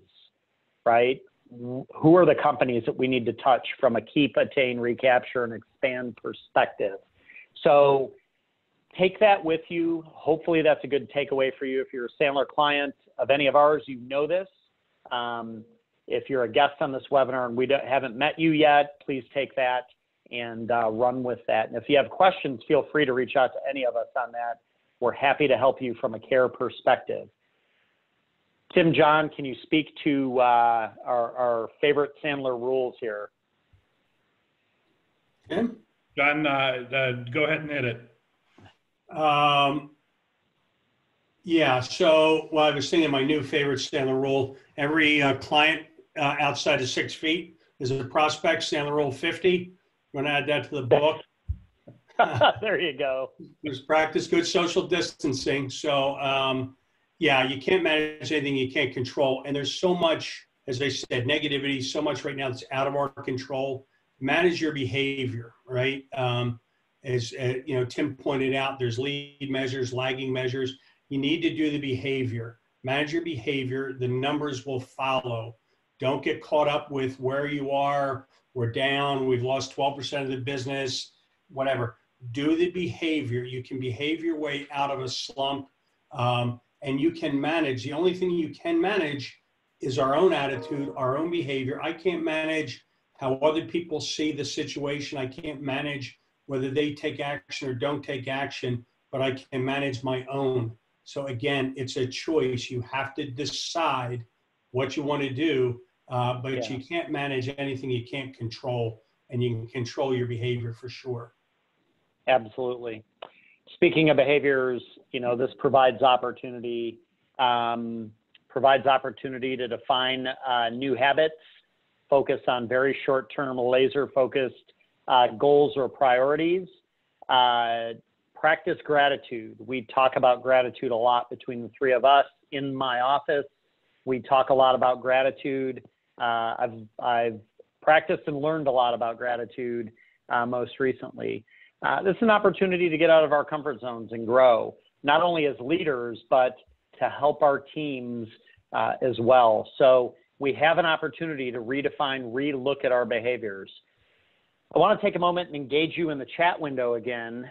right? Who are the companies that we need to touch from a keep, attain, recapture, and expand perspective? So take that with you. Hopefully that's a good takeaway for you. If you're a Sandler client of any of ours, you know this. If you're a guest on this webinar and we haven't met you yet, please take that and run with that. And if you have questions, feel free to reach out to any of us on that. We're happy to help you from a KARE perspective. Tim, John, can you speak to our favorite Sandler rules here? Tim? John, go ahead and hit it. Yeah, so, I was thinking my new favorite Sandler rule: every client outside of 6 feet is a prospect. Sandler rule 50. I'm going to add that to the book. There you go. There's practice good social distancing. So, yeah, you can't manage anything you can't control. And there's so much, as I said, negativity, so much right now that's out of our control. Manage your behavior, right? As Tim pointed out, there's lead measures, lagging measures. You need to do the behavior. Manage your behavior. The numbers will follow. Don't get caught up with where you are. We're down. We've lost 12% of the business, whatever. Do the behavior. You can behave your way out of a slump, and you can manage. The only thing you can manage is our own attitude, our own behavior. I can't manage how other people see the situation. I can't manage whether they take action or don't take action, but I can manage my own. So again, it's a choice. You have to decide what you want to do, but you can't manage anything you can't control, and you can control your behavior for sure. Absolutely. Speaking of behaviors, this provides opportunity to define new habits, focus on very short-term, laser-focused goals or priorities. Practice gratitude. We talk about gratitude a lot between the 3 of us. In my office, we talk a lot about gratitude. I've practiced and learned a lot about gratitude most recently. This is an opportunity to get out of our comfort zones and grow, not only as leaders, but to help our teams as well. So we have an opportunity to redefine, relook at our behaviors. I want to take a moment and engage you in the chat window again.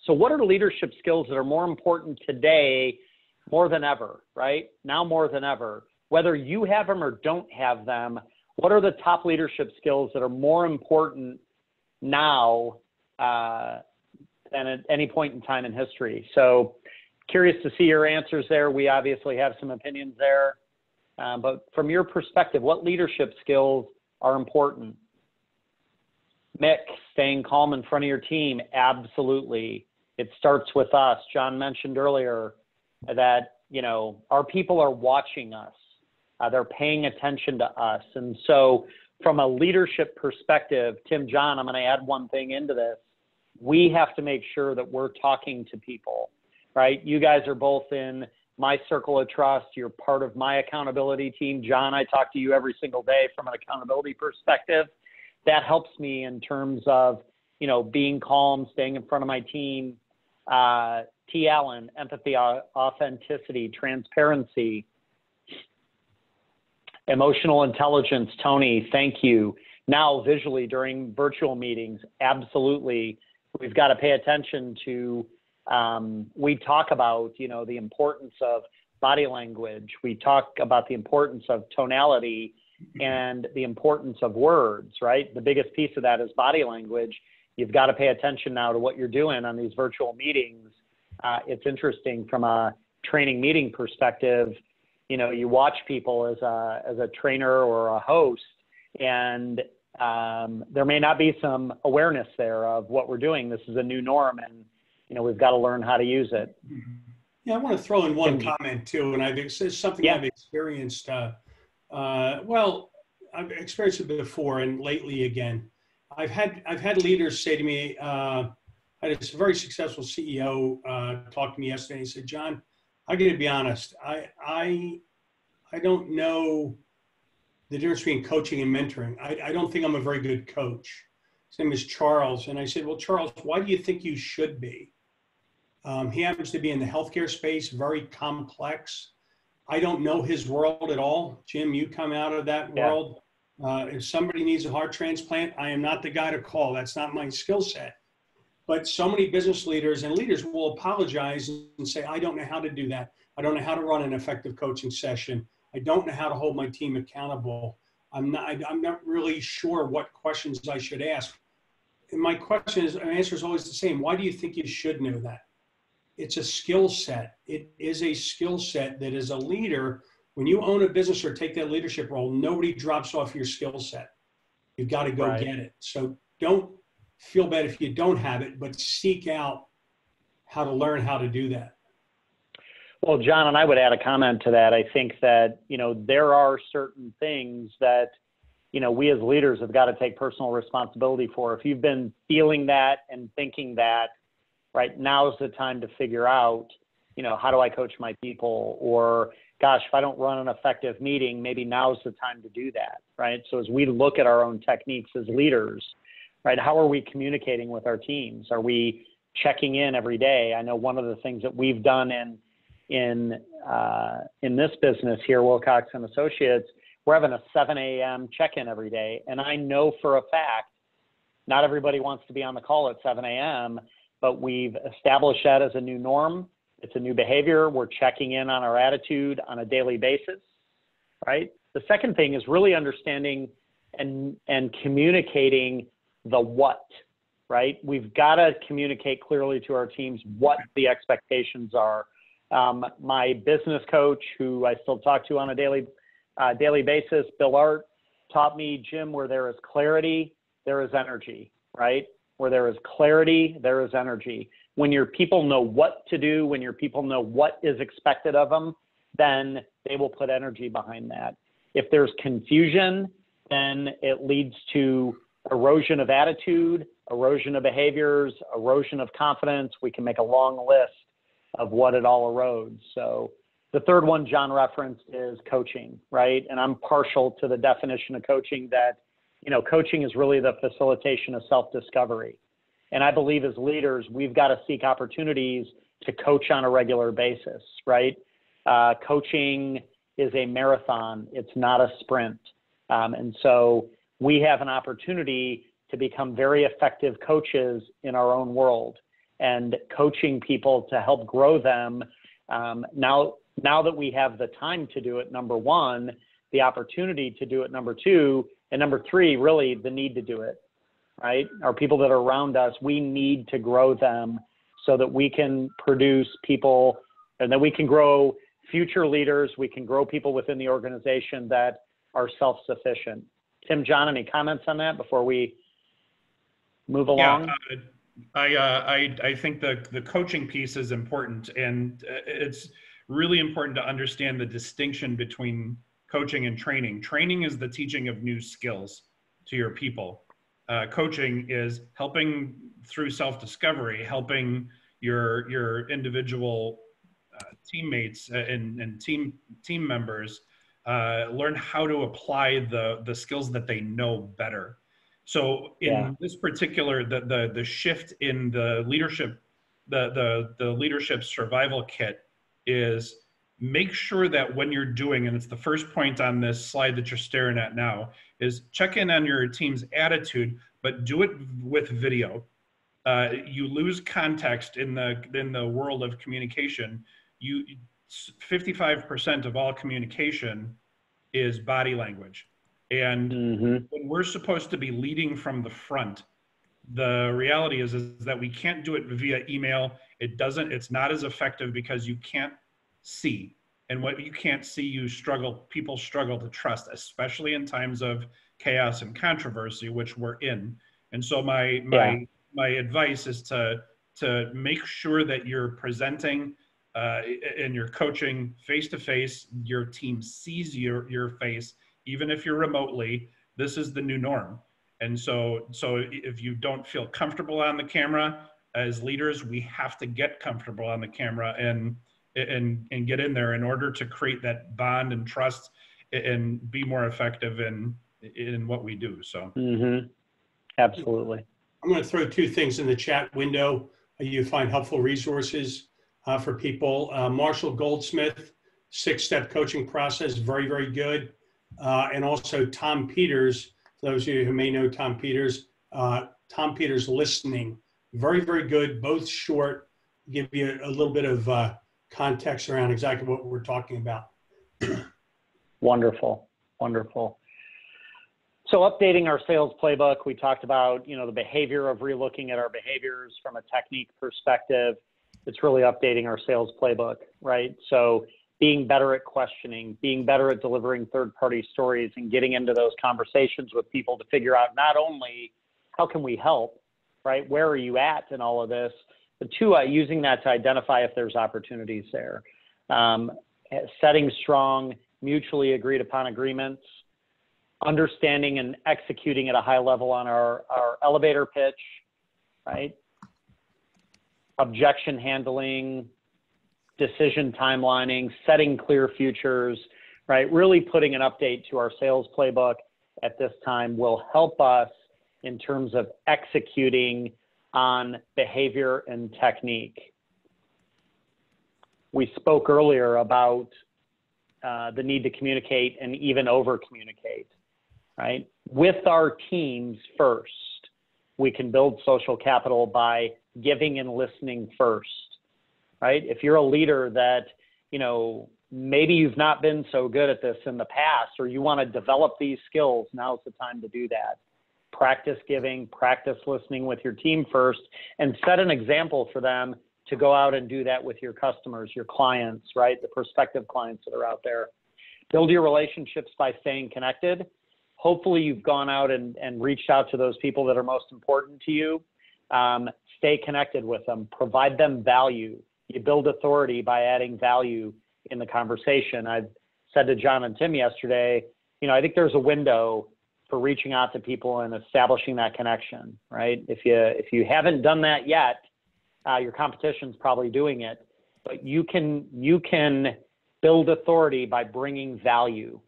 So what are the leadership skills that are more important today more than ever, right? Now more than ever. Whether you have them or don't have them, what are the top leadership skills that are more important now than at any point in time in history? So curious to see your answers there. We obviously have some opinions there. But from your perspective, what leadership skills are important? Mick, staying calm in front of your team. Absolutely. It starts with us. John mentioned earlier that, our people are watching us. They're paying attention to us. And so from a leadership perspective, Tim, John, I'm going to add one thing into this. We have to make sure that we're talking to people, right? You guys are both in my circle of trust. You're part of my accountability team. John, I talk to you every single day from an accountability perspective. That helps me in terms of, being calm, staying in front of my team. T. Allen, empathy, authenticity, transparency, emotional intelligence. Tony, thank you. Now, visually during virtual meetings, absolutely. We've got to pay attention to, we talk about, the importance of body language. We talk about the importance of tonality and the importance of words, right? The biggest piece of that is body language. You've got to pay attention now to what you're doing on these virtual meetings. It's interesting from a training meeting perspective. You watch people as a trainer or a host, and there may not be some awareness there of what we're doing. This is a new norm, and we've got to learn how to use it. Yeah, I want to throw in one comment too, and it's something I've experienced. Well, I've experienced it before and lately again. I've had leaders say to me, I had a very successful CEO talk to me yesterday. He said, "John, I got to be honest. I don't know the difference between coaching and mentoring. I don't think I'm a very good coach." His name is Charles. And I said, "Well, Charles, why do you think you should be?" He happens to be in the healthcare space, very complex. I don't know his world at all. Jim, you come out of that world. If somebody needs a heart transplant, I am not the guy to call. That's not my skill set. But so many business leaders and leaders will apologize and say, "I don't know how to do that. I don't know how to run an effective coaching session. I don't know how to hold my team accountable. I'm not really sure what questions I should ask." And my answer is always the same. Why do you think you should know that? It's a skill set. It is a skill set that as a leader, when you own a business or take that leadership role, nobody drops off your skill set. You've got to go get it. So don't feel bad if you don't have it, but seek out how to learn how to do that. Well, John, and I would add a comment to that. I think that, there are certain things that, we as leaders have got to take personal responsibility for. If you've been feeling that and thinking that, right, now's the time to figure out, how do I coach my people? Or, gosh, if I don't run an effective meeting, maybe now's the time to do that, right? So as we look at our own techniques as leaders, right, how are we communicating with our teams? Are we checking in every day? I know one of the things that we've done in this business here, Wilcox and Associates, we're having a 7 a.m. check-in every day. And I know for a fact, not everybody wants to be on the call at 7 a.m., but we've established that as a new norm. It's a new behavior. We're checking in on our attitude on a daily basis, right? The second thing is really understanding and communicating the what, right? We've got to communicate clearly to our teams what the expectations are. My business coach, who I still talk to on a daily basis, Bill Art, taught me, Jim, where there is clarity, there is energy, right? Where there is clarity, there is energy. When your people know what to do, when your people know what is expected of them, then they will put energy behind that. If there's confusion, then it leads to erosion of attitude, erosion of behaviors, erosion of confidence. We can make a long list of what it all erodes. So the third one John referenced is coaching, right? And I'm partial to the definition of coaching that, coaching is really the facilitation of self-discovery. And I believe as leaders, we've got to seek opportunities to coach on a regular basis, right? Coaching is a marathon. It's not a sprint. And so we have an opportunity to become very effective coaches in our own world and coaching people to help grow them. Now that we have the time to do it, number one, the opportunity to do it, number two, and number three, really the need to do it, right? Our people that are around us, we need to grow them so that we can produce people and that we can grow future leaders. We can grow people within the organization that are self-sufficient. Tim, John, any comments on that before we move along? I think the coaching piece is important, and it's really important to understand the distinction between coaching and training. Training is the teaching of new skills to your people. Coaching is helping through self-discovery, helping your individual teammates and team members learn how to apply the skills that they know better. So in this particular, the shift in the leadership, the leadership survival kit is make sure that when you're doing, and it's the first point on this slide that you're staring at now, is check in on your team's attitude, but do it with video. You lose context in the world of communication. 55% of all communication is body language. And when we're supposed to be leading from the front, the reality is that we can't do it via email. It's not as effective because you can't see. And what you can't see, people struggle to trust, especially in times of chaos and controversy, which we're in. And so my advice is to make sure that you're presenting and you're coaching face-to-face, your team sees your face, even if you're remotely. This is the new norm. And so if you don't feel comfortable on the camera, as leaders, we have to get comfortable on the camera and get in there in order to create that bond and trust and be more effective in what we do. So Absolutely. I'm going to throw two things in the chat window. You find helpful resources for people. Marshall Goldsmith, 6-step coaching process, very, very good. And also Tom Peters, for those of you who may know Tom Peters, Listening, very, very good, both short, give you a little bit of context around exactly what we're talking about. Wonderful, wonderful. So updating our sales playbook, we talked about, the behavior of relooking at our behaviors from a technique perspective. It's really updating our sales playbook, right? So being better at questioning, being better at delivering third-party stories and getting into those conversations with people to figure out not only how can we help, right? Where are you at in all of this? But two, using that to identify if there's opportunities there. Setting strong, mutually agreed upon agreements, understanding and executing at a high level on our elevator pitch, right? Objection handling, decision timelining, setting clear futures, right? Really putting an update to our sales playbook at this time will help us in terms of executing on behavior and technique. We spoke earlier about the need to communicate and even over communicate, right? With our teams first, we can build social capital by giving and listening first, right? If you're a leader that, maybe you've not been so good at this in the past, or you want to develop these skills, now's the time to do that. Practice giving, practice listening with your team first, and set an example for them to go out and do that with your customers, your clients, right? The prospective clients that are out there. Build your relationships by staying connected. Hopefully you've gone out and reached out to those people that are most important to you. Stay connected with them, provide them value. You build authority by adding value in the conversation. I've said to John and Tim yesterday, I think there's a window for reaching out to people and establishing that connection, right? If you haven't done that yet, your competition's probably doing it, but you can build authority by bringing value.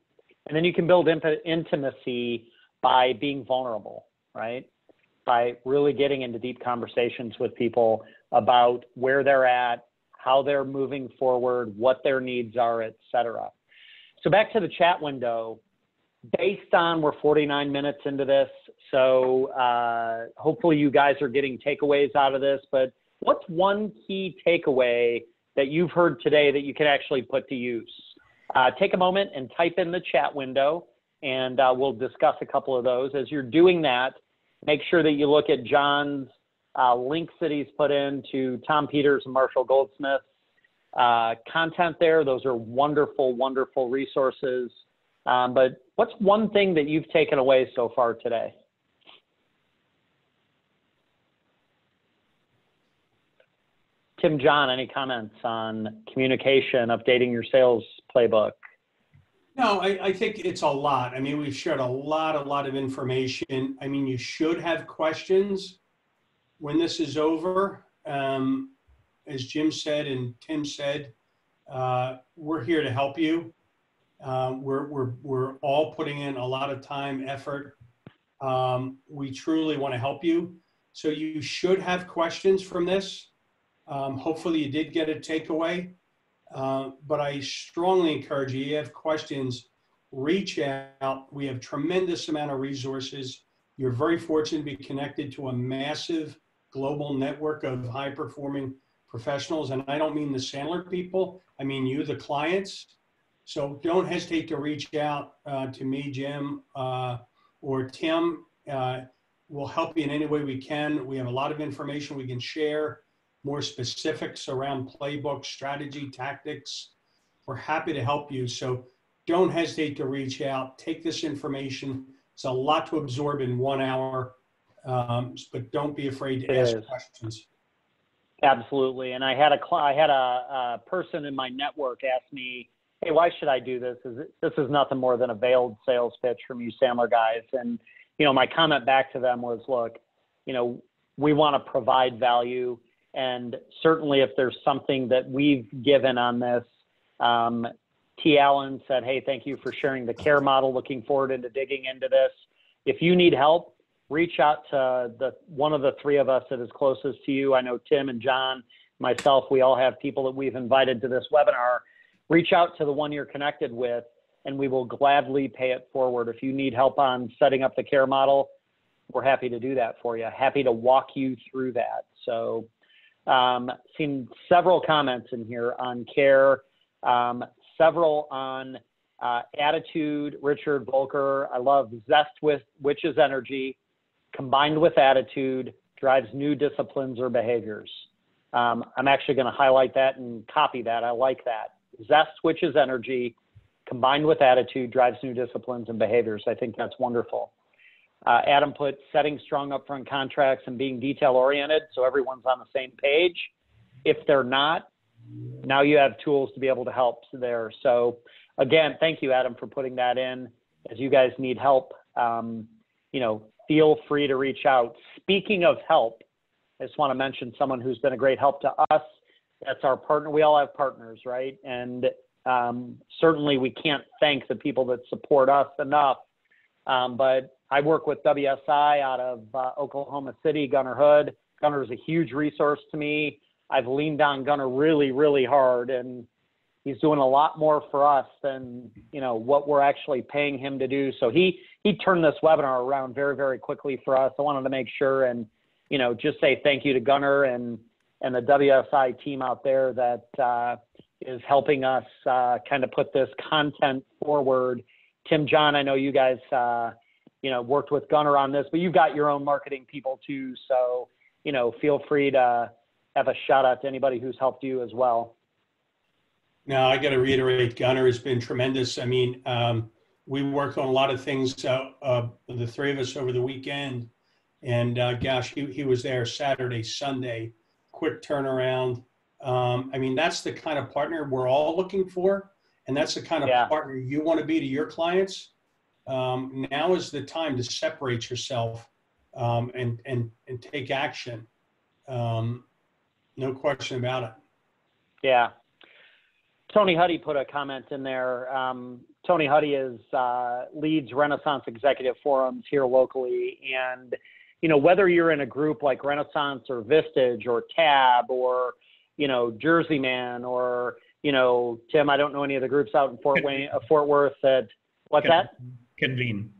And then you can build intimacy by being vulnerable, right? By really getting into deep conversations with people about where they're at, how they're moving forward, what their needs are, et cetera. So back to the chat window, based on we're 49 minutes into this, so hopefully you guys are getting takeaways out of this, but what's one key takeaway that you've heard today that you can actually put to use? Take a moment and type in the chat window, and we'll discuss a couple of those. As you're doing that, make sure that you look at John's links that he's put into Tom Peters and Marshall Goldsmith's content there. Those are wonderful, wonderful resources. But what's one thing that you've taken away so far today? Tim, John, any comments on communication, updating your sales playbook? No, I think it's a lot. I mean, we've shared a lot of information. I mean, you should have questions when this is over. As Jim said and Tim said, we're here to help you. We're all putting in a lot of time, effort. We truly want to help you. So you should have questions from this. Hopefully you did get a takeaway. But I strongly encourage you, you have questions, reach out. We have tremendous amount of resources. You're very fortunate to be connected to a massive global network of high-performing professionals. And I don't mean the Sandler people. I mean you, the clients. So don't hesitate to reach out to me, Jim, or Tim. We'll help you in any way we can. We have a lot of information we can share, more specifics around playbook, strategy, tactics. We're happy to help you. So don't hesitate to reach out. Take this information. It's a lot to absorb in 1 hour, but don't be afraid to ask questions. Absolutely. And I had a person in my network ask me, hey, why should I do this? This is nothing more than a veiled sales pitch from you Sandler guys. And, my comment back to them was, look, we want to provide value. And certainly if there's something that we've given on this, T. Allen said, hey, thank you for sharing the KARE model, looking forward into digging into this. If you need help, reach out to one of the three of us that is closest to you. I know Tim and John, myself, we all have people that we've invited to this webinar. Reach out to the one you're connected with, and we will gladly pay it forward. If you need help on setting up the KARE model, we're happy to do that for you. Happy to walk you through that. So seen several comments in here on KARE, several on attitude. Richard Volker, I love zest, which is energy, combined with attitude, drives new disciplines or behaviors. I'm actually going to highlight that and copy that. I like that. Zest, which is energy, combined with attitude, drives new disciplines and behaviors. I think that's wonderful. Adam put setting strong upfront contracts and being detail-oriented so everyone's on the same page. If they're not, now you have tools to be able to help there. So again, thank you, Adam, for putting that in. As you guys need help, feel free to reach out. Speaking of help, I just want to mention someone who's been a great help to us. That's our partner. We all have partners, right? And certainly we can't thank the people that support us enough. But I work with WSI out of Oklahoma City, Gunnar Hood. Gunnar is a huge resource to me. I've leaned on Gunnar really, really hard, and he's doing a lot more for us than, what we're actually paying him to do. So he turned this webinar around very, very quickly for us. I wanted to make sure and, just say thank you to Gunnar and the WSI team out there that is helping us kind of put this content forward. Tim, John, I know you guys, worked with Gunnar on this, but you've got your own marketing people too. So, feel free to have a shout out to anybody who's helped you as well. No, I got to reiterate, Gunnar has been tremendous. I mean, we worked on a lot of things, the three of us over the weekend, and gosh, he was there Saturday, Sunday, quick turnaround. I mean, that's the kind of partner we're all looking for, and that's the kind of partner you want to be to your clients. Now is the time to separate yourself and take action. No question about it. Yeah. Tony Huddy put a comment in there. Tony Huddy leads Renaissance Executive Forums here locally. And, whether you're in a group like Renaissance or Vistage or Tab or, Jersey Man or, Tim, I don't know any of the groups out in Fort Worth that, what's that? Convene,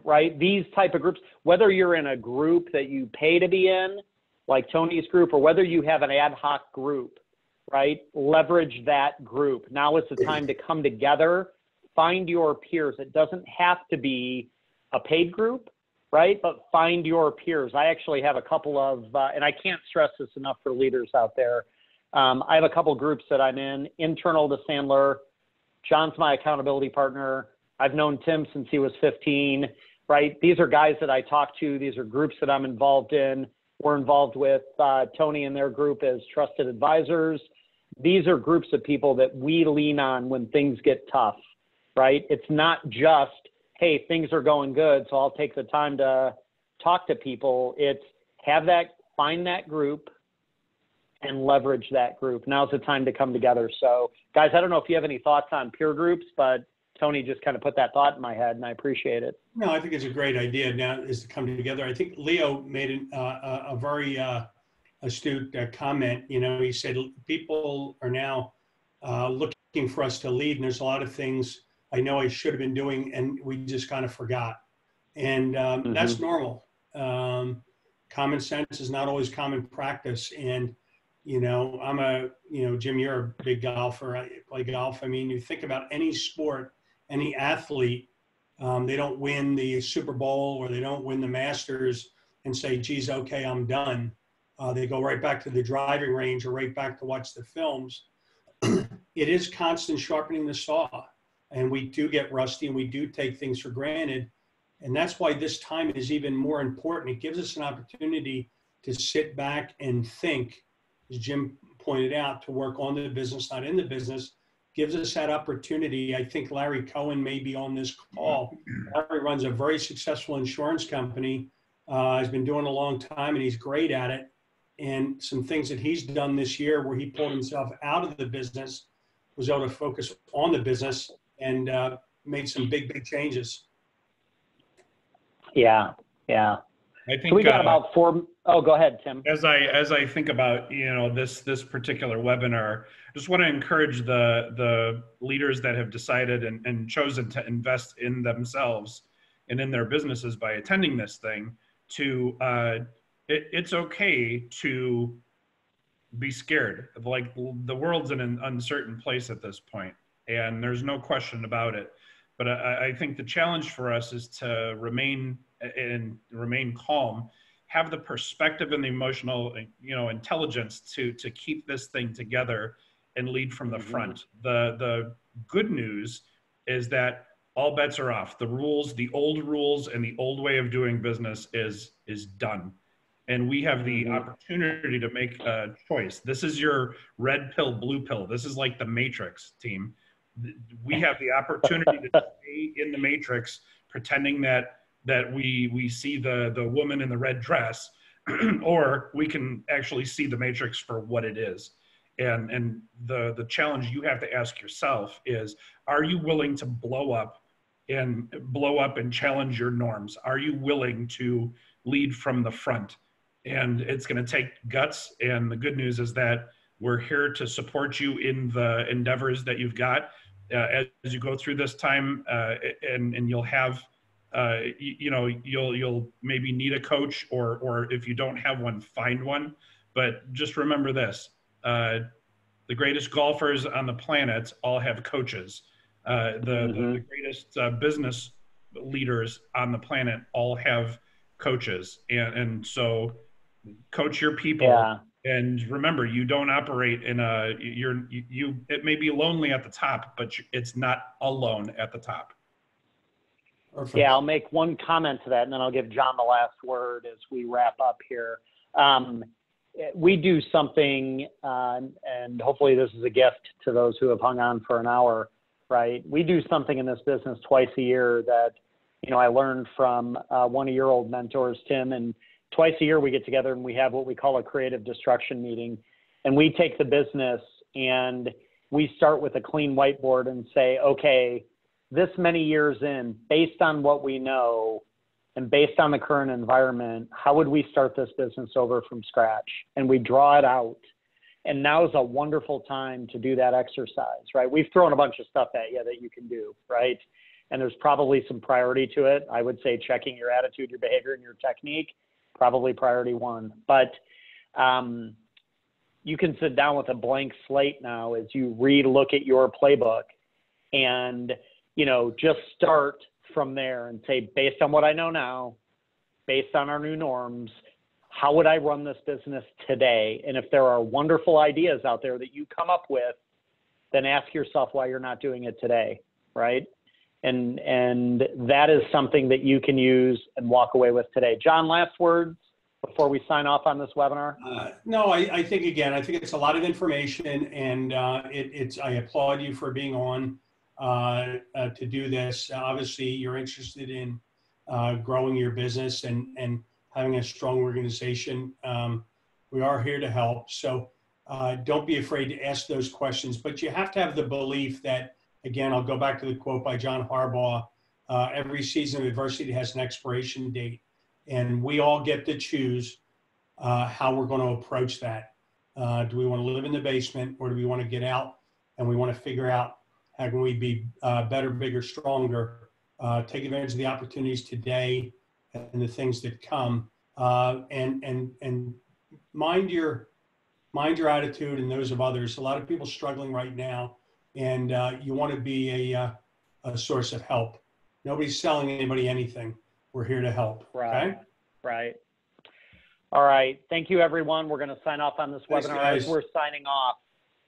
right? These type of groups, whether you're in a group that you pay to be in, like Tony's group, or whether you have an ad hoc group, right? Leverage that group. Now is the time to come together, find your peers. It doesn't have to be a paid group, right? But find your peers. I actually have a couple of, and I can't stress this enough for leaders out there. I have a couple groups that I'm in, internal to Sandler. John's my accountability partner. I've known Tim since he was 15, right? These are guys that I talk to. These are groups that I'm involved in. We're involved with Tony and their group as trusted advisors. These are groups of people that we lean on when things get tough, right? It's not just, hey, things are going good, so I'll take the time to talk to people. It's find that group and leverage that group. Now's the time to come together. So guys, I don't know if you have any thoughts on peer groups, but Tony just kind of put that thought in my head, and I appreciate it. No, I think it's a great idea now is to come together. I think Leo made a very astute comment. You know, he said people are now looking for us to lead, and there's a lot of things I know I should have been doing, and we just kind of forgot. And that's normal. Common sense is not always common practice. And, you know, Jim, you're a big golfer. I play golf. I mean, you think about any sport, any athlete, they don't win the Super Bowl or they don't win the Masters and say, geez, okay, I'm done. They go right back to the driving range or right back to watch the films. It is constant sharpening the saw. And we do get rusty and we do take things for granted. And that's why this time is even more important. It gives us an opportunity to sit back and think, as Jim pointed out, to work on the business, not in the business, gives us that opportunity. I think Larry Cohen may be on this call. Larry runs a very successful insurance company. He's been doing it a long time and he's great at it. And some things that he's done this year where he pulled himself out of the business, was able to focus on the business and made some big changes. Yeah. I think so we got about four. Oh, go ahead, Tim. As I think about, you know, this particular webinar, I just want to encourage the leaders that have decided and chosen to invest in themselves and in their businesses by attending this thing to, it's okay to be scared. Like, the world's in an uncertain place at this point, and there's no question about it. But I think the challenge for us is to remain calm, have the perspective and the emotional, intelligence to keep this thing together and lead from the front. The good news is that all bets are off. The rules, the old rules and the old way of doing business is done. And we have the opportunity to make a choice. This is your red pill, blue pill. This is like the Matrix, team. We have the opportunity to stay in the Matrix, pretending that we see the woman in the red dress, or we can actually see the Matrix for what it is. And the challenge you have to ask yourself is, are you willing to blow up and challenge your norms? Are you willing to lead from the front? And it's going to take guts. And the good news is that we're here to support you in the endeavors that you've got as you go through this time, and you'll have, you'll maybe need a coach, or if you don't have one, find one. But just remember this: the greatest golfers on the planet all have coaches. The greatest business leaders on the planet all have coaches, and so coach your people. Yeah. And remember, you don't operate in it may be lonely at the top, but it's not alone at the top. Perfect. Yeah, I'll make one comment to that, and then I'll give John the last word as we wrap up here. We do something, and hopefully this is a gift to those who have hung on for an hour, right? We do something in this business twice a year that, I learned from one of your old mentors, Tim, and twice a year we get together and we have what we call a creative destruction meeting. And we take the business and we start with a clean whiteboard and say, okay, this many years in, based on what we know and based on the current environment, how would we start this business over from scratch? And we draw it out. And now is a wonderful time to do that exercise, right? We've thrown a bunch of stuff at you that you can do, right? And there's probably some priority to it. I would say checking your attitude, your behavior, and your technique, probably priority one. But you can sit down with a blank slate now as you look at your playbook and, just start from there and say, based on what I know now, based on our new norms, how would I run this business today? And if there are wonderful ideas out there that you come up with, then ask yourself why you're not doing it today, right? And that is something that you can use and walk away with today. John, last words before we sign off on this webinar? No, I think, again, I think it's a lot of information, and I applaud you for being on to do this. Obviously, you're interested in growing your business and having a strong organization. We are here to help. So don't be afraid to ask those questions, but you have to have the belief that, again, I'll go back to the quote by John Harbaugh, every season of adversity has an expiration date, and we all get to choose how we're going to approach that. Do we want to live in the basement, or do we want to get out and we want to figure out how can we be better, bigger, stronger, take advantage of the opportunities today and the things that come, and mind your attitude and those of others. A lot of people struggling right now, and you want to be a source of help. Nobody's selling anybody anything. We're here to help. Right. Okay? Right. All right. Thank you, everyone. We're going to sign off on this Thanks, webinar. guys. As we're signing off,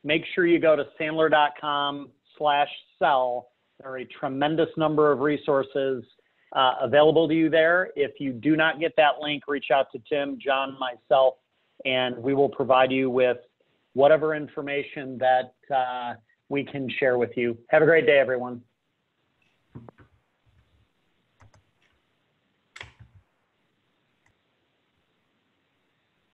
make sure you go to sandler.com/sell. There are a tremendous number of resources available to you there. If you do not get that link, reach out to Tim, John, myself, and we will provide you with whatever information that we can share with you. Have a great day, everyone.